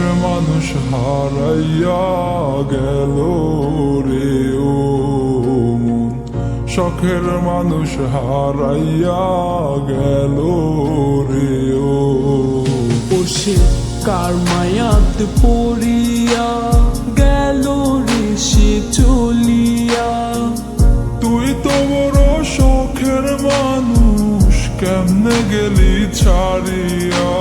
শখের মানুষ হারাইয়া গেল রে ও মন, শখের মানুষ হারাইয়া গেল রে ও। সে কার মায়াত পড়িয়া গেল রে সে চলিয়া। তুই তো বড় শখের মানুষ, কেমনে গেলি ছাড়িয়া।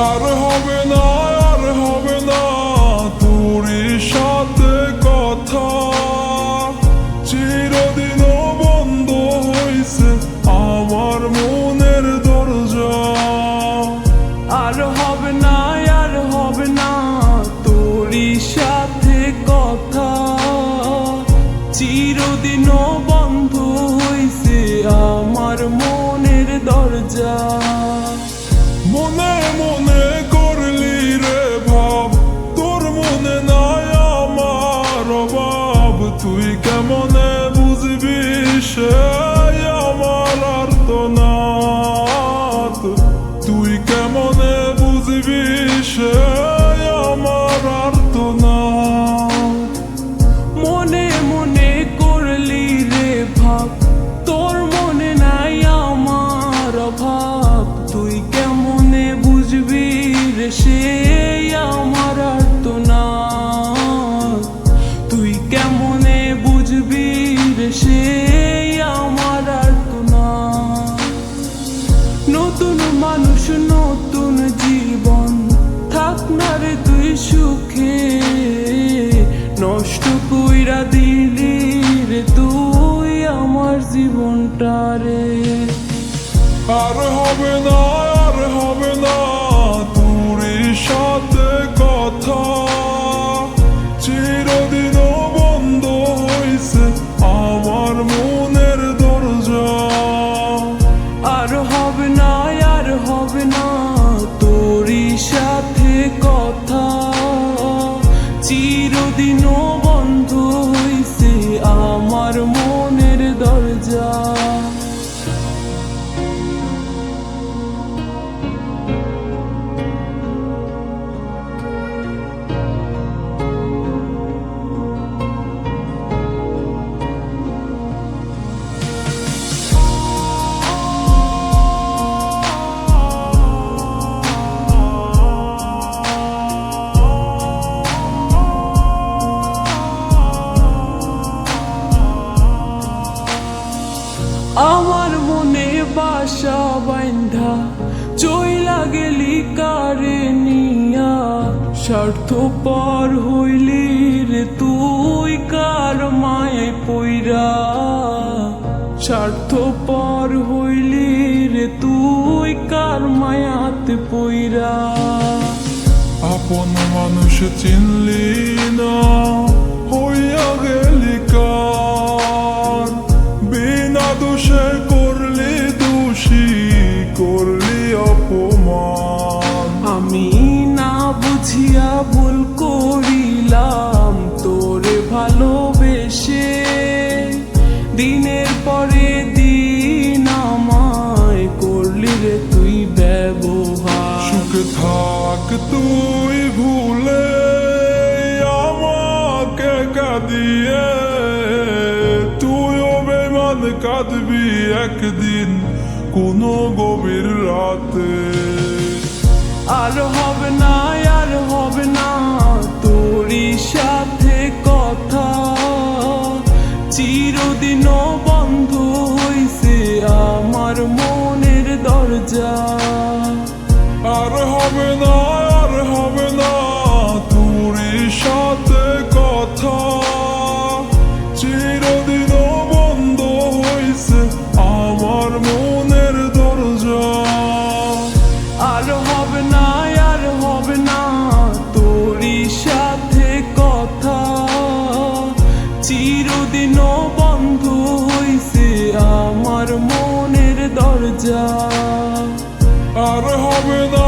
আর হবে না, আর হবে না তোরই সাথে কথা, চিরদিনও বন্ধ হইছে আমার মনের দরজা। আর হবে না, আর হবে না তোরই সাথে কথা, চিরদিনও বন্ধ হইছে আমার মনের দরজা। মনে মনে করলি রে ভাব, তোর মনে নাই আমার অভাব। তুই কেমনে বুঝবি সে আমার আর্তনাদ, তুই কেমনে বুঝবি সে আমার আর্তনাদ। মনে মনে করলি রে ভাব, তোর মনে নাই আমার অভাব। তুই কেমনে বুঝবি রে সে আমার আর্তনাদ, তুই কেমনে বুঝবি রে সে আমার আর্তনাদ। নতুন মানুষ নতুন জীবন, থাক না রে তুই সুখে, নষ্ট কইরা দিলি রে তুই আমার জীবনটা রে। আর হবে না, আর হবে না তোরই সাথে কথা, চিরদিনও বন্ধ হইছে আমার মনের দরজা। আর হবে না, আর হবে না তোরই সাথে কথা, চিরদিনও বন্ধ হইছে আমার মনের দরজা। আমার মনে বাসা বাইন্ধা চইলা গেলি কারে নিয়া, স্বার্থপর হইলি রে তুই কার মায়ায় পইরা। স্বার্থপর হইলি রে তুই কার মায়াতে পইরা। আপন মানুষ চিনলি না, হইয়া গেলি কার, বিনা দোষে করলি দোষী, করলি অপমান। আমি না বুঝিয়া ভুল করিলাম তোরে ভালোবেসে, দিনের পরে দিন আমায় করলি রে তুই ব্যবহার। সুখে থাক তুই ভুলে আমাকে কাঁদিয়ে, তুইও বেমান কাঁদবি একদিন কোনো গভীর রাতে। আর হবে না, আর হবে না তোরই সাথে কথা, চিরদিনও বন্ধ হইছে আমার মনের দরজা। আর হবে না, আর হবে না তোরই সাথে কথা, চিরদিনও বন্ধ হইছে আমার মনের দরজা। আর হবে না, আর হবে না তোরই সাথে কথা, চিরদিনও বন্ধ হইছে আমার মনের দরজা। আর হবে না।